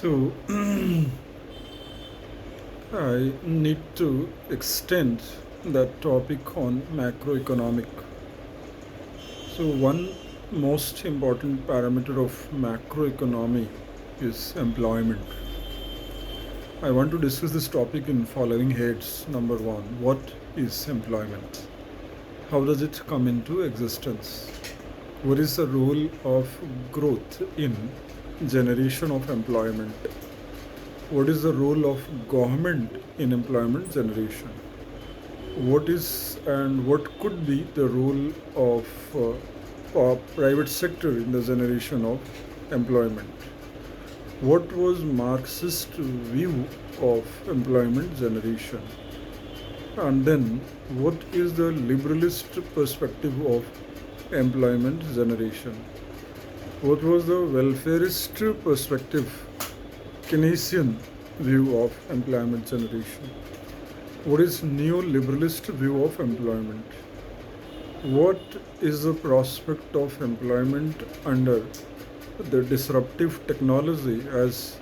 So, I need to extend that topic on macroeconomic. So, one most important parameter of macroeconomy is employment. I want to discuss this topic in following heads. Number one, what is employment? How does it come into existence? What is the role of growth in generation of employment? What is the role of government in employment generation? What is and what could be the role of private sector in the generation of employment? What was Marxist view of employment generation? And then what is the liberalist perspective of employment generation? What was the welfarist perspective, Keynesian view of employment generation? What is neoliberalist view of employment? What is the prospect of employment under the disruptive technology as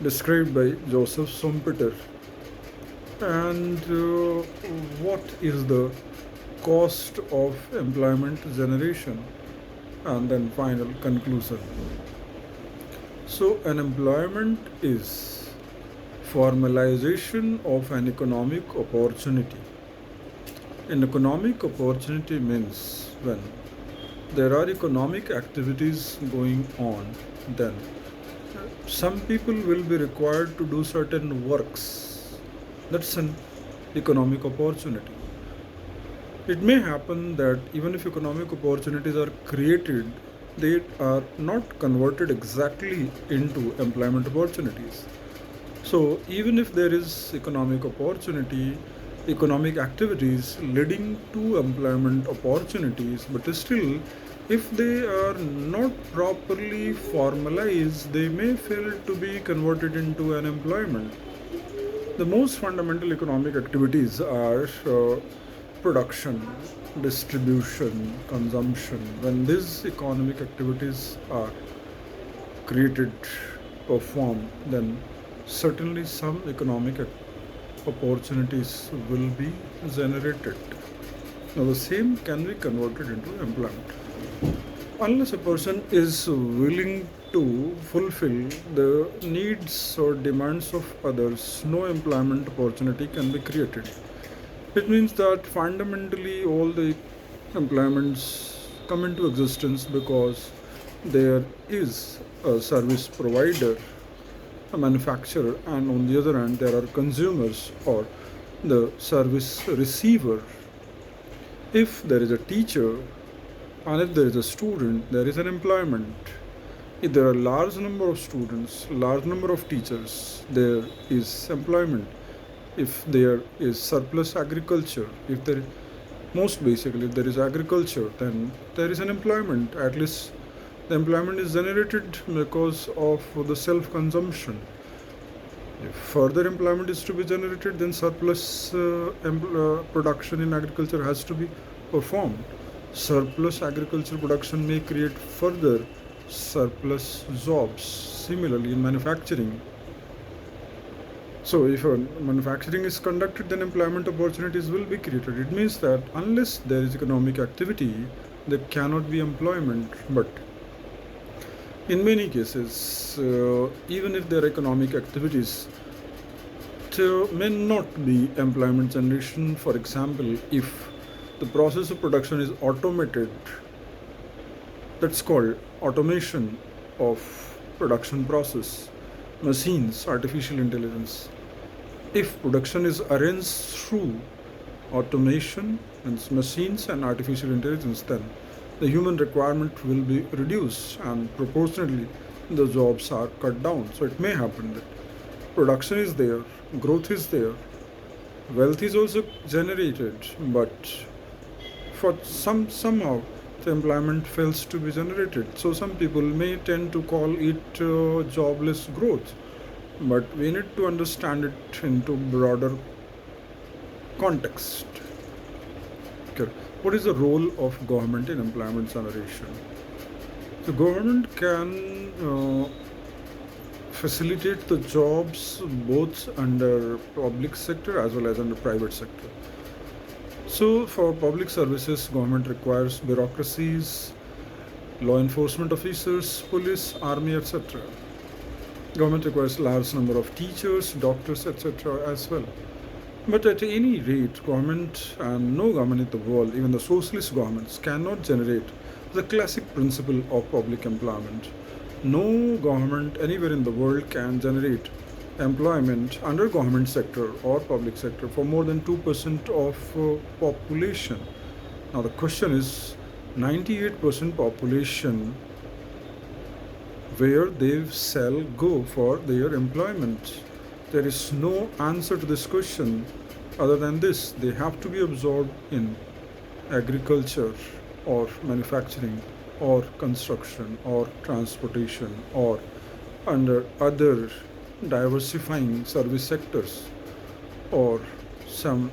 described by Joseph Schumpeter? And what is the cost of employment generation? And then final conclusion. So, an employment is formalization of an economic opportunity. An economic opportunity means when there are economic activities going on, then some people will be required to do certain works. That's an economic opportunity. It may happen that even if economic opportunities are created, they are not converted exactly into employment opportunities. So, even if there is economic opportunity, economic activities leading to employment opportunities, but still, if they are not properly formalized, they may fail to be converted into an employment. The most fundamental economic activities are production, distribution, consumption. When these economic activities are created, performed, then certainly some economic opportunities will be generated. Now, the same can be converted into employment. Unless a person is willing to fulfill the needs or demands of others, no employment opportunity can be created. It means that fundamentally all the employments come into existence because there is a service provider, a manufacturer, and on the other hand, there are consumers or the service receiver. If there is a teacher and if there is a student, there is an employment. If there are a large number of students, large number of teachers, there is employment. If there is surplus agriculture, if there is agriculture, then there is an employment. At least the employment is generated because of the self-consumption. If further employment is to be generated, then surplus production in agriculture has to be performed. Surplus agriculture production may create further surplus jobs. Similarly, in manufacturing, so if manufacturing is conducted, then employment opportunities will be created. It means that unless there is economic activity, there cannot be employment. But in many cases, even if there are economic activities, there may not be employment generation. For example, if the process of production is automated, that's called automation of production process, machines, artificial intelligence. If production is arranged through automation and machines and artificial intelligence, then the human requirement will be reduced and proportionately the jobs are cut down. So it may happen that production is there, growth is there, wealth is also generated, but for somehow the employment fails to be generated. So some people may tend to call it jobless growth, but we need to understand it into broader context. Okay. What is the role of government in employment generation? The government can facilitate the jobs both under public sector as well as under private sector. So for public services, government requires bureaucracies, law enforcement officers, police, army, etc. Government requires large number of teachers, doctors, etc. as well. But at any rate, government and no government in the world, even the socialist governments, cannot generate the classic principle of public employment. No government anywhere in the world can generate employment under government sector or public sector for more than 2% of population. Now the question is 98% population, where they shall go for their employment? There is no answer to this question other than this: they have to be absorbed in agriculture or manufacturing or construction or transportation or under other diversifying service sectors or some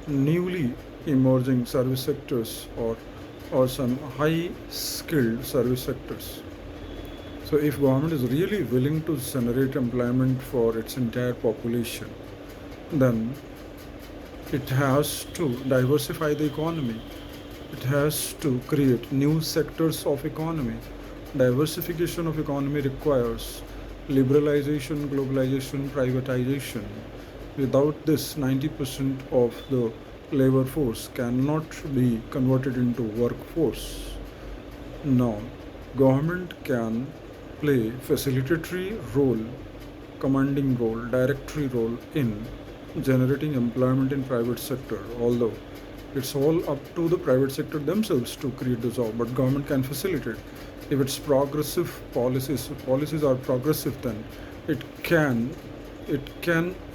newly emerging service sectors or some high skilled service sectors. So if government is really willing to generate employment for its entire population, then it has to diversify the economy. It has to create new sectors of economy. Diversification of economy requires liberalization, globalization, privatization. Without this, 90% of the labor force cannot be converted into workforce. Now, government can play facilitatory role, commanding role, directory role in generating employment in private sector, although it's all up to the private sector themselves to create the job, but government can facilitate. If it's progressive policies are progressive, then it can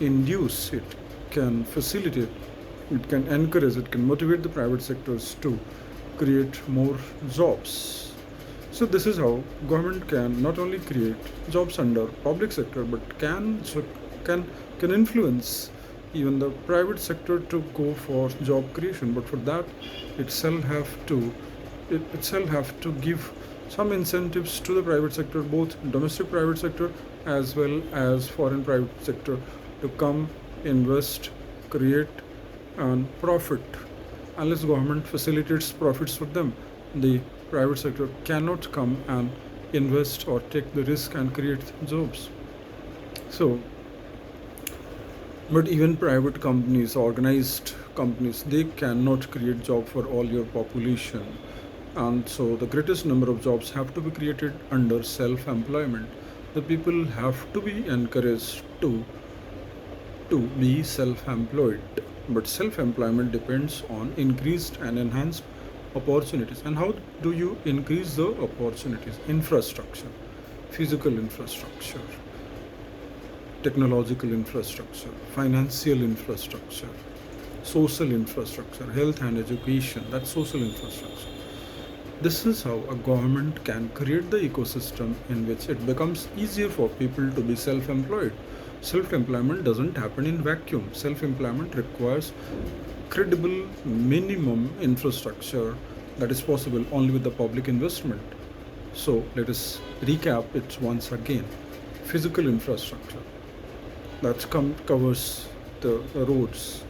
induce, it can facilitate, it can encourage, it can motivate the private sectors to create more jobs. So this is how government can not only create jobs under public sector, but can influence even the private sector to go for job creation. But for that, itself have to give some incentives to the private sector, both domestic private sector as well as foreign private sector, to come, invest, create, and profit. Unless government facilitates profits for them, the private sector cannot come and invest or take the risk and create jobs. So, but even private companies, organized companies, they cannot create job for all your population. And so the greatest number of jobs have to be created under self-employment. The people have to be encouraged to be self-employed. But self-employment depends on increased and enhanced opportunities. And how do you increase the opportunities? Infrastructure, physical infrastructure, technological infrastructure, financial infrastructure, social infrastructure, health and education. That's social infrastructure. This is how a government can create the ecosystem in which it becomes easier for people to be self-employed. Self-employment doesn't happen in vacuum. Self-employment requires credible minimum infrastructure that is possible only with the public investment. So let us recap it once again. Physical infrastructure, that covers the roads,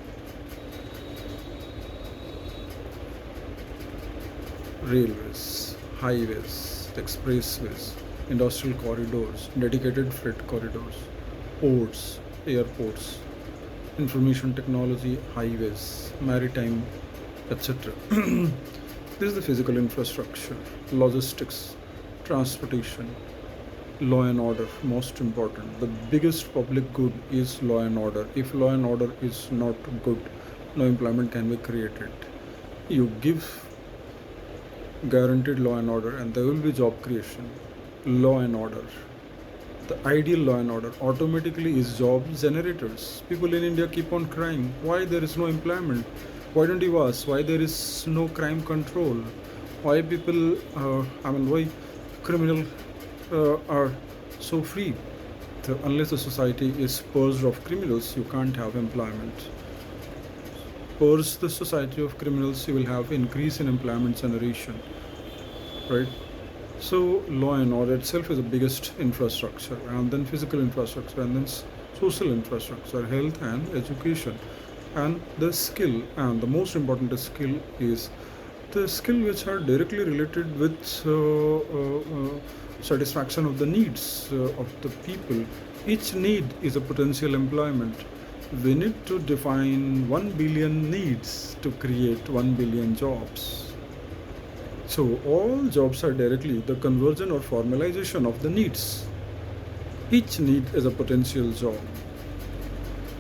railways, highways, expressways, industrial corridors, dedicated freight corridors, ports, airports, information technology, highways, maritime, etc. This is the physical infrastructure. Logistics, transportation, law and order, most important. The biggest public good is law and order. If law and order is not good, no employment can be created. You give guaranteed law and order and there will be job creation. Law and order, the ideal law and order automatically is job generators. People in India keep on crying, why there is no employment? Why don't you ask why there is no crime control? Why people, why criminal are so free? So unless the society is purged of criminals, you can't have employment. Purge the society of criminals, you will have increase in employment generation, right? So law and order itself is the biggest infrastructure, and then physical infrastructure, and then social infrastructure, health and education, and the skill. And the most important skill is the skill which are directly related with satisfaction of the needs of the people. Each need is a potential employment. We need to define 1 billion needs to create 1 billion jobs. So all jobs are directly the conversion or formalization of the needs. Each need is a potential job.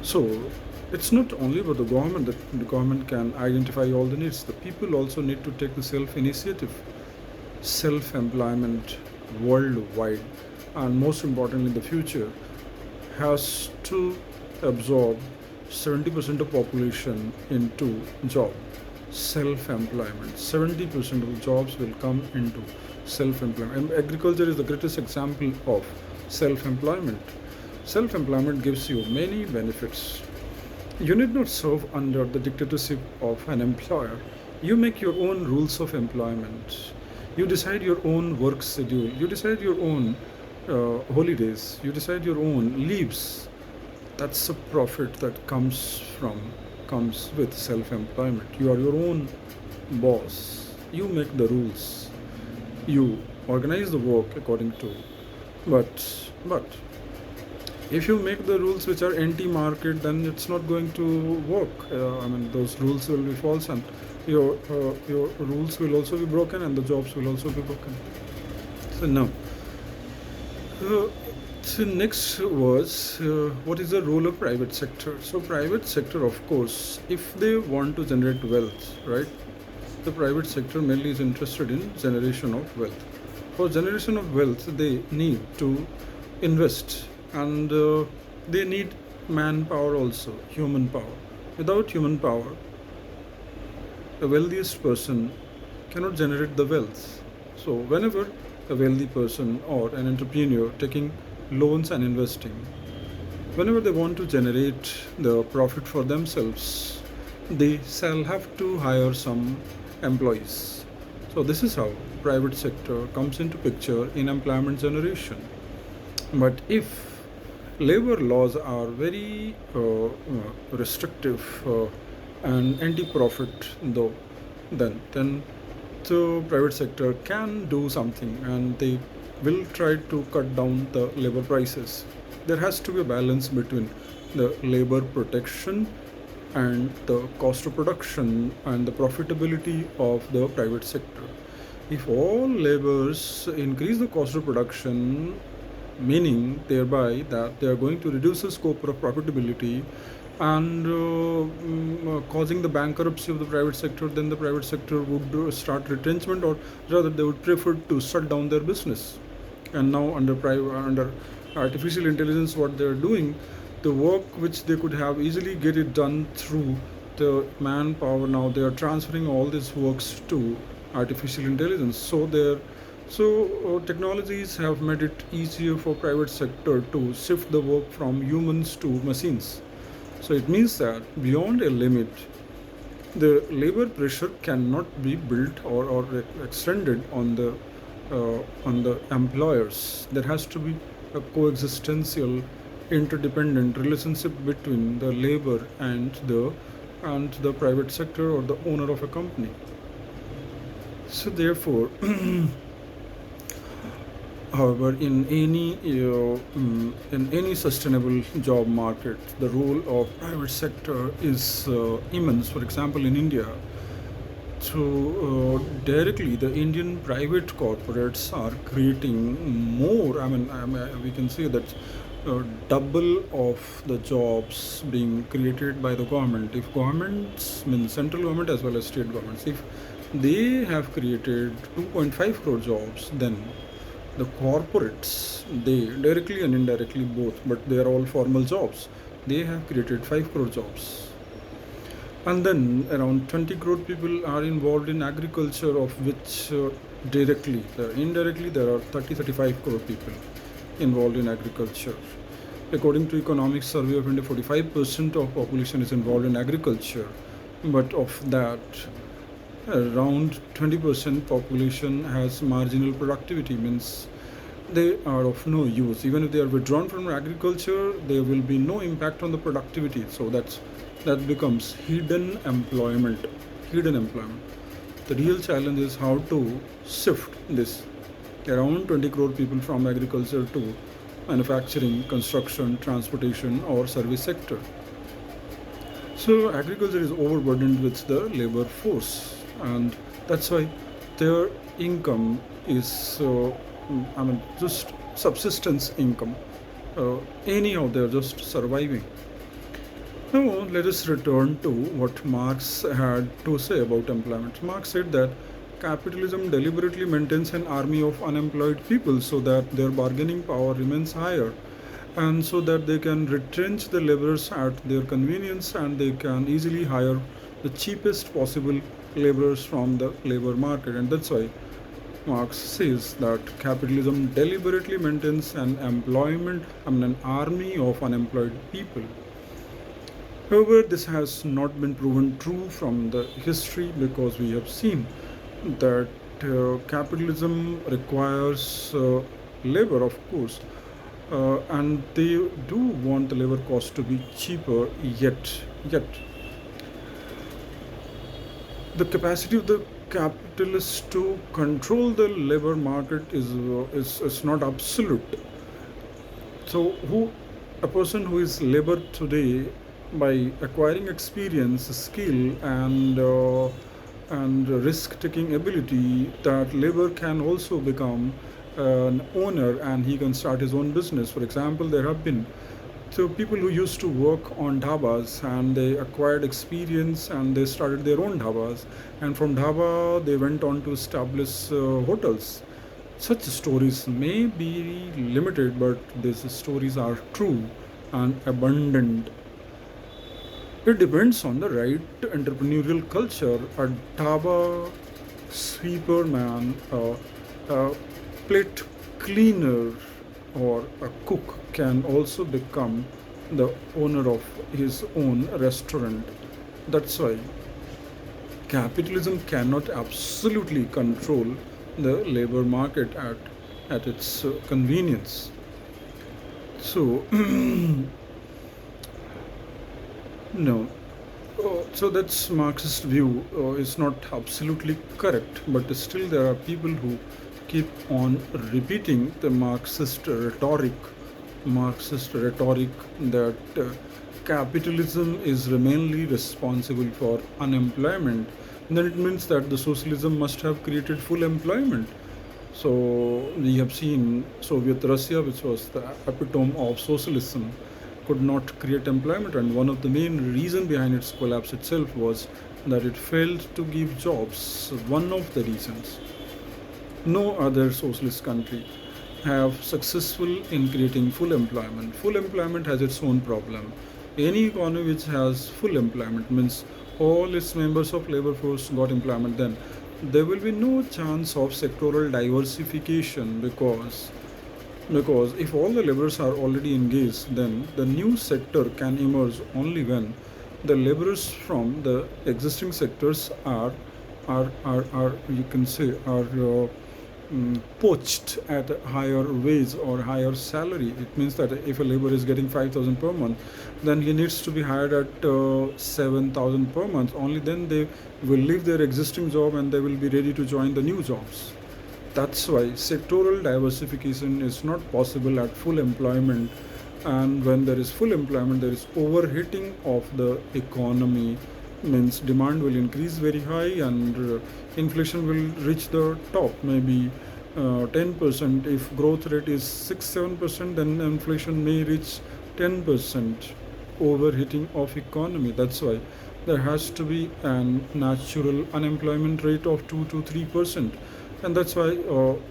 So it's not only about the government that the government can identify all the needs. The people also need to take the self-initiative, self-employment worldwide, and most importantly in the future has to absorb 70% of population into job self-employment. 70% of jobs will come into self-employment, and agriculture is the greatest example of self-employment. Self-employment gives you many benefits. You need not serve under the dictatorship of an employer. You make your own rules of employment. You decide your own work schedule. You decide your own holidays. You decide your own leaves. That's a profit that comes with self-employment. You are your own boss. You make the rules. You organize the work according to. But if you make the rules which are anti-market, then it's not going to work. Those rules will be false, and your rules will also be broken, and the jobs will also be broken. So now, so next was what is the role of private sector? So private sector, of course, if they want to generate wealth, right? The private sector mainly is interested in generation of wealth. For generation of wealth, they need to invest, and they need manpower also, human power. Without human power, the wealthiest person cannot generate the wealth. So whenever a wealthy person or an entrepreneur taking loans and investing, whenever they want to generate the profit for themselves, they shall have to hire some employees. So this is how private sector comes into picture in employment generation. But if labor laws are very restrictive and anti-profit, though, then the private sector can do something, and they will try to cut down the labor prices. There has to be a balance between the labor protection and the cost of production and the profitability of the private sector. If all laborers increase the cost of production, meaning thereby that they are going to reduce the scope of profitability and causing the bankruptcy of the private sector, then the private sector would start retrenchment, or rather they would prefer to shut down their business. And now under artificial intelligence, what they are doing, the work which they could have easily get it done through the manpower, now they are transferring all these works to artificial intelligence. So technologies have made it easier for private sector to shift the work from humans to machines. So it means that beyond a limit, the labor pressure cannot be built or extended on the employers. There has to be a coexistential, interdependent relationship between the labor and the private sector or the owner of a company. So therefore, however, in any sustainable job market, the role of private sector is immense. For example, in India, so directly the Indian private corporates are creating more. We can say that double of the jobs being created by the government. If governments, means central government as well as state governments, if they have created 2.5 crore jobs, then the corporates, they directly and indirectly both, but they are all formal jobs, they have created 5 crore jobs. And then around 20 crore people are involved in agriculture, of which directly, indirectly there are 35 crore people involved in agriculture. According to Economic Survey of India, 45% of population is involved in agriculture, but of that around 20% population has marginal productivity, means they are of no use. Even if they are withdrawn from agriculture, there will be no impact on the productivity. So that becomes hidden employment. Hidden employment. The real challenge is how to shift this around 20 crore people from agriculture to manufacturing, construction, transportation, or service sector. So agriculture is overburdened with the labor force, and that's why their income is, just subsistence income. Anyhow, they're just surviving. Now, let us return to what Marx had to say about employment. Marx said that capitalism deliberately maintains an army of unemployed people so that their bargaining power remains higher, and so that they can retrench the laborers at their convenience, and they can easily hire the cheapest possible laborers from the labor market. And that's why Marx says that capitalism deliberately maintains an army of unemployed people. However, this has not been proven true from the history, because we have seen that capitalism requires labor, of course, and they do want the labor cost to be cheaper. Yet the capacity of the capitalists to control the labor market is not absolute. So, a person who is labor today, by acquiring experience, skill, and risk-taking ability, that labor can also become an owner, and he can start his own business. For example, there have been people who used to work on dhabas, and they acquired experience and they started their own dhabas, and from dhaba they went on to establish hotels. Such stories may be limited, but these stories are true and abundant. It depends on the right entrepreneurial culture. A dhaba sweeper man, a plate cleaner, or a cook can also become the owner of his own restaurant. That's why capitalism cannot absolutely control the labor market at its convenience. So, no. So that's Marxist view is not absolutely correct, but still there are people who keep on repeating the Marxist rhetoric that capitalism is mainly responsible for unemployment. Then it means that the socialism must have created full employment. So we have seen Soviet Russia, which was the epitome of socialism, could not create employment, and one of the main reasons behind its collapse itself was that it failed to give jobs. One of the reasons. No other socialist country have successful in creating full employment. Full employment has its own problem. Any economy which has full employment means all its members of labor force got employment, then there will be no chance of sectoral diversification, because if all the laborers are already engaged, then the new sector can emerge only when the laborers from the existing sectors are you can say are poached at a higher wage or higher salary. It means that if a laborer is getting 5,000 per month, then he needs to be hired at 7,000 per month. Only then they will leave their existing job and they will be ready to join the new jobs. That's why sectoral diversification is not possible at full employment. And when there is full employment, there is overheating of the economy, means demand will increase very high, and inflation will reach the top, maybe 10%. If growth rate is 6-7%, then inflation may reach 10%. Overheating of economy. That's why there has to be a natural unemployment rate of 2 to 3%, and that's why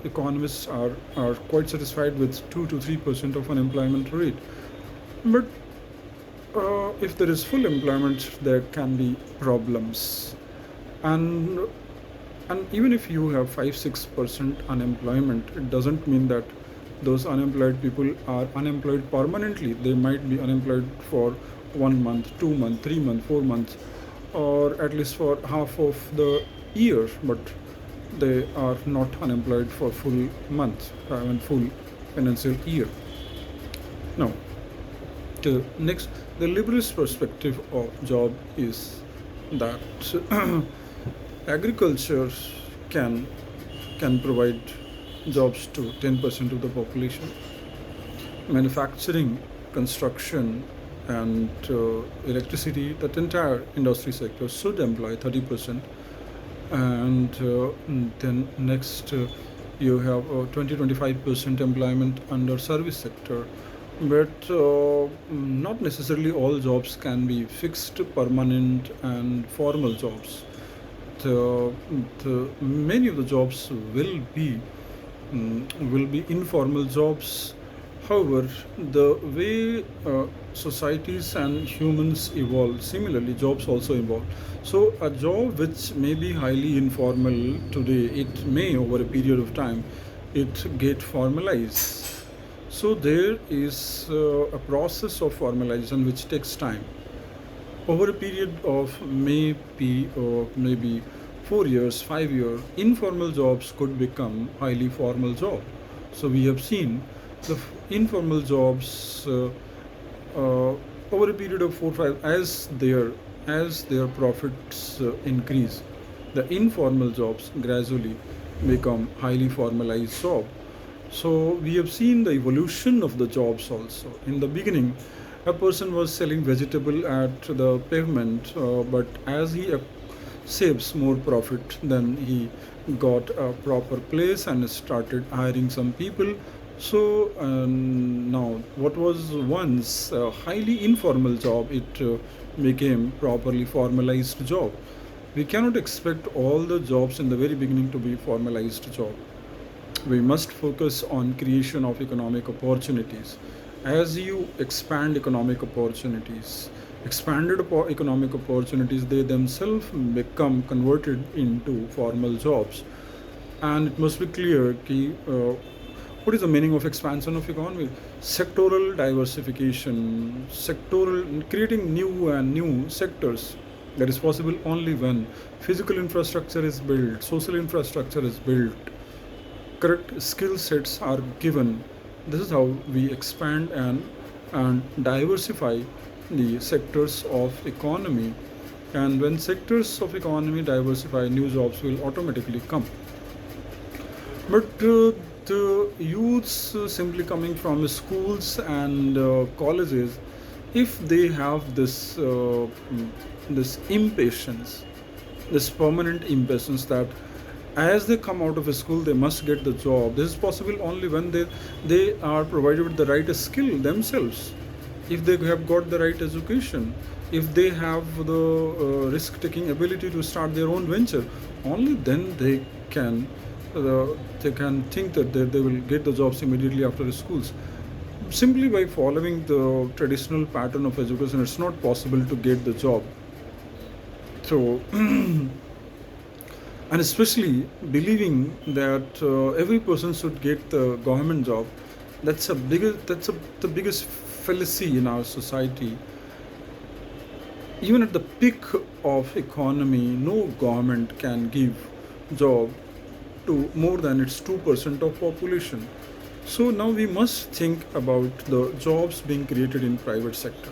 economists are quite satisfied with 2 to 3% of unemployment rate. But if there is full employment, there can be problems, and even if you have 5-6% unemployment, it doesn't mean that those unemployed people are unemployed permanently. They might be unemployed for 1 month, 2 months, 3 months, 4 months, or at least for half of the year, but they are not unemployed for full month, full financial year. Now, the next, the liberalist perspective of job is that agriculture can can provide jobs to 10% of the population. Manufacturing, construction, and electricity, that entire industry sector should employ 30%. And then next, you have 20-25% employment under service sector. But not necessarily all jobs can be fixed, permanent, and formal jobs. Many of the jobs will be informal jobs. However, the way societies and humans evolve, similarly, jobs also evolve. So, a job which may be highly informal today, it may over a period of time, it get formalized. So, there is a process of formalization which takes time. Over a period of maybe 4 years, 5 years, informal jobs could become highly formal job. So we have seen the informal jobs over a period of 4 5, as their profits increase, the informal jobs gradually become highly formalized job. So we have seen the evolution of the jobs also. In the beginning, a person was selling vegetable at the pavement, but as he saves more profit, then he got a proper place and started hiring some people. So now, what was once a highly informal job, it became properly formalized job. We cannot expect all the jobs in the very beginning to be formalized job. We must focus on creation of economic opportunities. As you expand economic opportunities, economic opportunities, they themselves become converted into formal jobs. And it must be clear ki, what is the meaning of expansion of economy? Sectoral diversification, sectoral creating new and new sectors. That is possible only when physical infrastructure is built, social infrastructure is built, correct skill sets are given. This is how we expand and diversify the sectors of economy. And when sectors of economy diversify, new jobs will automatically come. But the youths simply coming from schools and colleges, if they have this impatience, this permanent impatience that as they come out of a school they must get the job, this is possible only when they are provided with the right skill themselves. If they have got the right education, if they have the risk taking ability to start their own venture, only then can they can think that they will get the jobs immediately after the schools. Simply by following the traditional pattern of education, it's not possible to get the job. So and especially believing that every person should get the government job, the biggest fallacy in our society. Even at the peak of economy, no government can give job to more than its 2% of population. So now we must think about the jobs being created in private sector.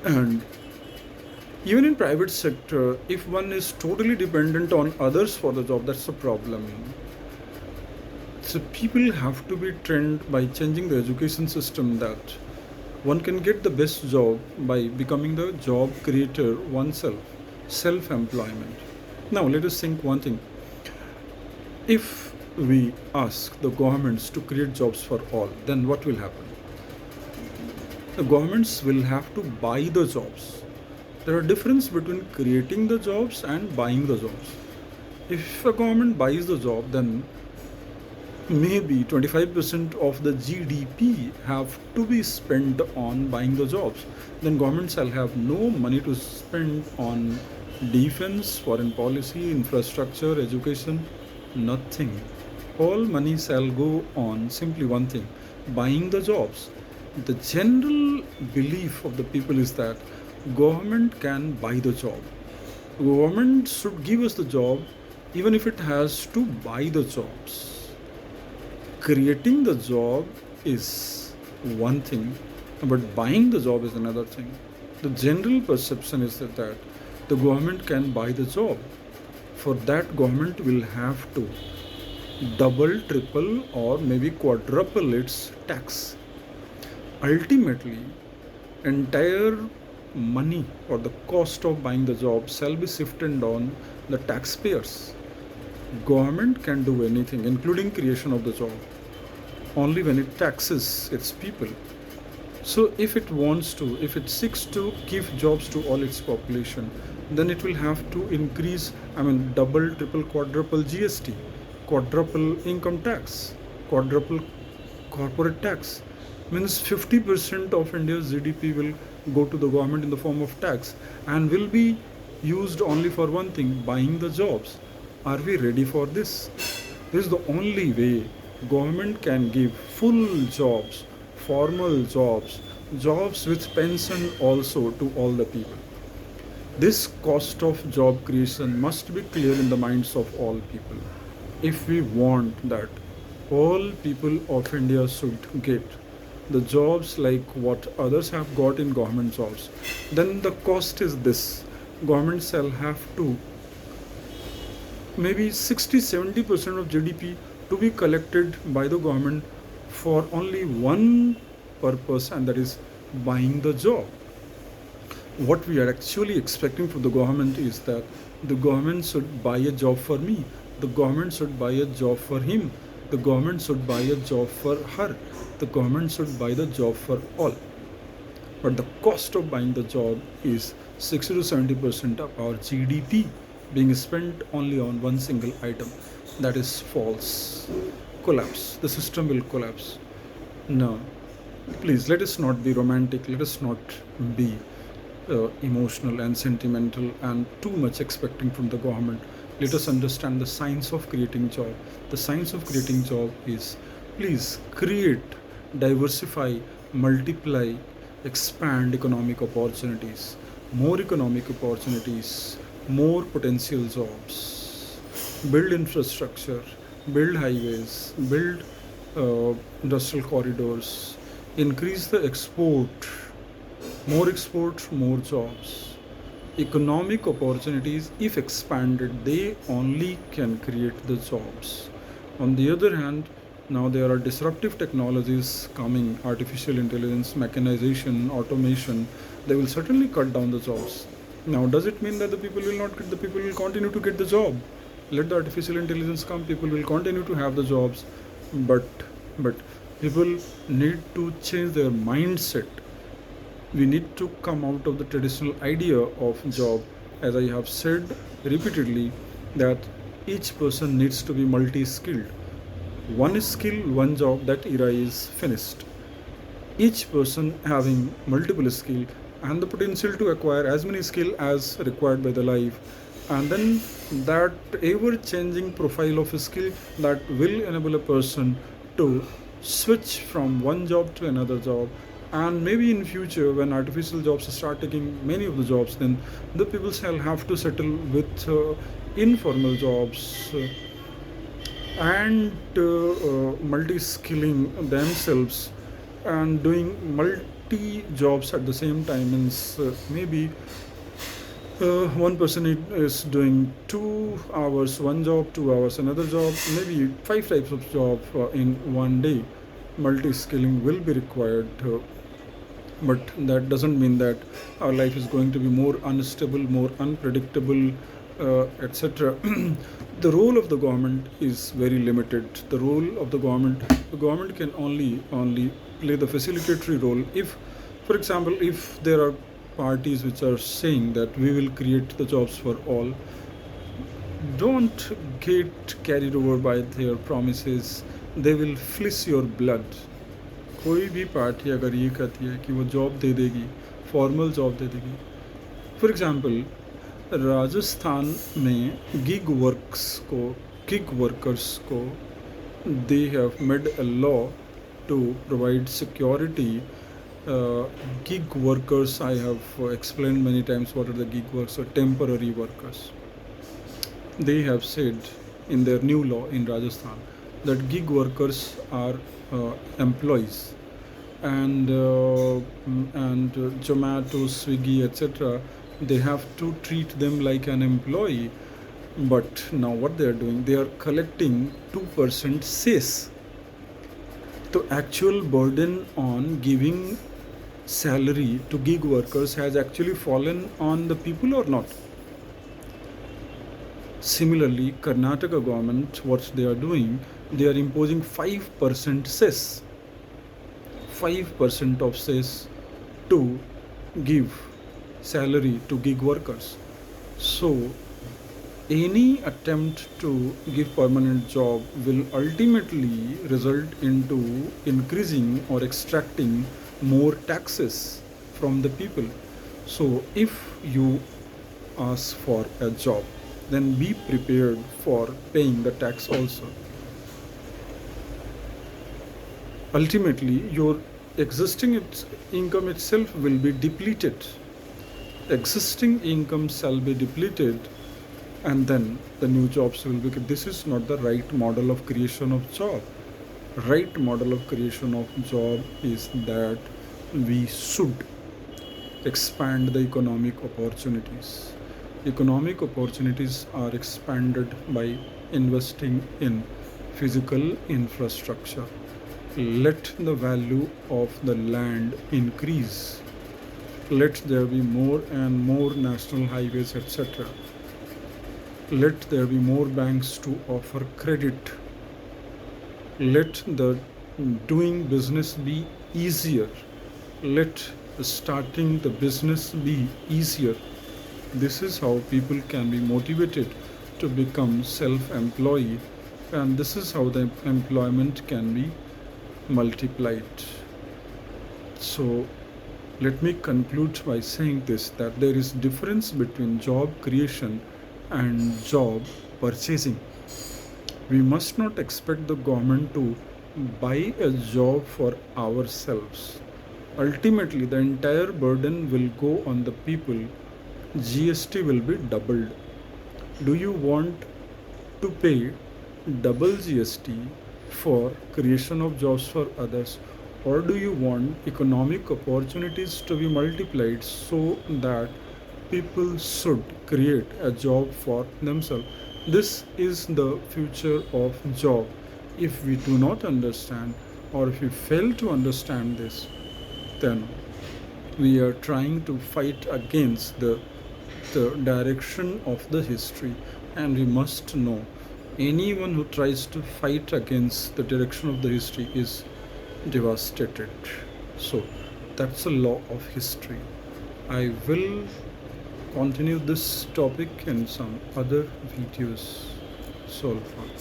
And even in private sector, if one is totally dependent on others for the job, that's a problem. So people have to be trained by changing the education system, that one can get the best job by becoming the job creator oneself, self-employment. Now let us think one thing. If we ask the governments to create jobs for all, then what will happen? The governments will have to buy the jobs. There are difference between creating the jobs and buying the jobs. If a government buys the job, then maybe 25% of the GDP have to be spent on buying the jobs. Then government shall have no money to spend on defense, foreign policy, infrastructure, education, nothing. All money shall go on simply one thing: buying the jobs. The general belief of the people is that government can buy the job. Government should give us the job even if it has to buy the jobs. Creating the job is one thing, but buying the job is another thing. The general perception is that the government can buy the job. For that, government will have to double, triple, or maybe quadruple its tax. Ultimately, entire money or the cost of buying the job shall be shifted on the taxpayers. Government can do anything, including creation of the job, only when it taxes its people. So if it wants to, if it seeks to give jobs to all its population, then it will have to increase, double, triple, quadruple GST, quadruple income tax, quadruple corporate tax. Means 50% of India's GDP will go to the government in the form of tax and will be used only for one thing, buying the jobs. Are we ready for this? This is the only way government can give full jobs, formal jobs, jobs with pension also to all the people. This cost of job creation must be clear in the minds of all people. If we want that all people of India should get the jobs like what others have got in government jobs, then the cost is this. Government shall have to maybe 60-70% of GDP to be collected by the government for only one purpose, and that is buying the job. What we are actually expecting from the government is that the government should buy a job for me, the government should buy a job for him, the government should buy a job for her, the government should buy the job for all. But the cost of buying the job is 60 to 70% of our GDP being spent only on one single item. That is false. Collapse. The system will collapse. No. Please let us not be romantic. Let us not be emotional and sentimental and too much expecting from the government. Let us understand the science of creating job. The science of creating job is, please create, diversify, multiply, expand economic opportunities, more economic opportunities, more potential jobs, build infrastructure, build highways, build industrial corridors, increase the export, more jobs. Economic opportunities, if expanded, they only can create the jobs. On the other hand, now there are disruptive technologies coming, artificial intelligence, mechanization, automation. They will certainly cut down the jobs. Now, does it mean that the people will not get, the people will continue to get the job? Let the artificial intelligence come, people will continue to have the jobs, but people need to change their mindset. We need to come out of the traditional idea of job. As I have said repeatedly, that each person needs to be multi-skilled. One skill, one job, that era is finished. Each person having multiple skill and the potential to acquire as many skill as required by the life, and then that ever changing profile of a skill that will enable a person to switch from one job to another job. And maybe in future, when artificial jobs start taking many of the jobs, then the people shall have to settle with informal jobs and multi-skilling themselves and doing multi jobs at the same time. Means maybe one person is doing 2 hours one job, 2 hours another job, maybe 5 types of job in one day. Multi-skilling will be required, but that doesn't mean that our life is going to be more unstable, more unpredictable, etc. The role of the government is very limited. The government can only play the facilitatory role. If, for example, if there are parties which are saying that we will create the jobs for all, don't get carried over by their promises. They will fleece your blood. कोई भी party अगर ये कहती है कि वो job दे देगी, formal job दे देगी, फॉर एग्ज़ाम्पल राजस्थान में गिग वर्कर्स को they have made a law to provide security uh, gig workers, I have explained many times what are the gig workers or temporary workers. They have said in their new law in Rajasthan that gig workers are employees, and Zomato, Swiggy, etc. They have to treat them like an employee. But now what they are doing, they are collecting 2% cess. The actual burden on giving salary to gig workers has actually fallen on the people or not. Similarly, Karnataka government, what they are doing, they are imposing 5% cess, 5% of cess to give salary to gig workers. So, any attempt to give permanent job will ultimately result into increasing or extracting more taxes from the people. So, if you ask for a job, then be prepared for paying the tax also. Ultimately, your existing income itself will be depleted. Existing income shall be depleted, and then the new jobs will be. This is not the right model of creation of job. Right model of creation of job is that we should expand the economic opportunities. Economic opportunities are expanded by investing in physical infrastructure. Let the value of the land increase. Let there be more and more national highways, etc. Let there be more banks to offer credit. Let the doing business be easier. Let starting the business be easier. This is how people can be motivated to become self-employed, and this is how the employment can be multiplied. So let me conclude by saying this, that there is difference between job creation and job purchasing. We must not expect the government to buy a job for ourselves. Ultimately, the entire burden will go on the people. GST will be doubled. Do you want to pay double GST for creation of jobs for others, or do you want economic opportunities to be multiplied so that people should create a job for themselves? This is the future of job. If we do not understand, or if we fail to understand this, then we are trying to fight against the direction of the history, and we must know anyone who tries to fight against the direction of the history is devastated. So that's a law of history. I will continue this topic in some other videos. So far.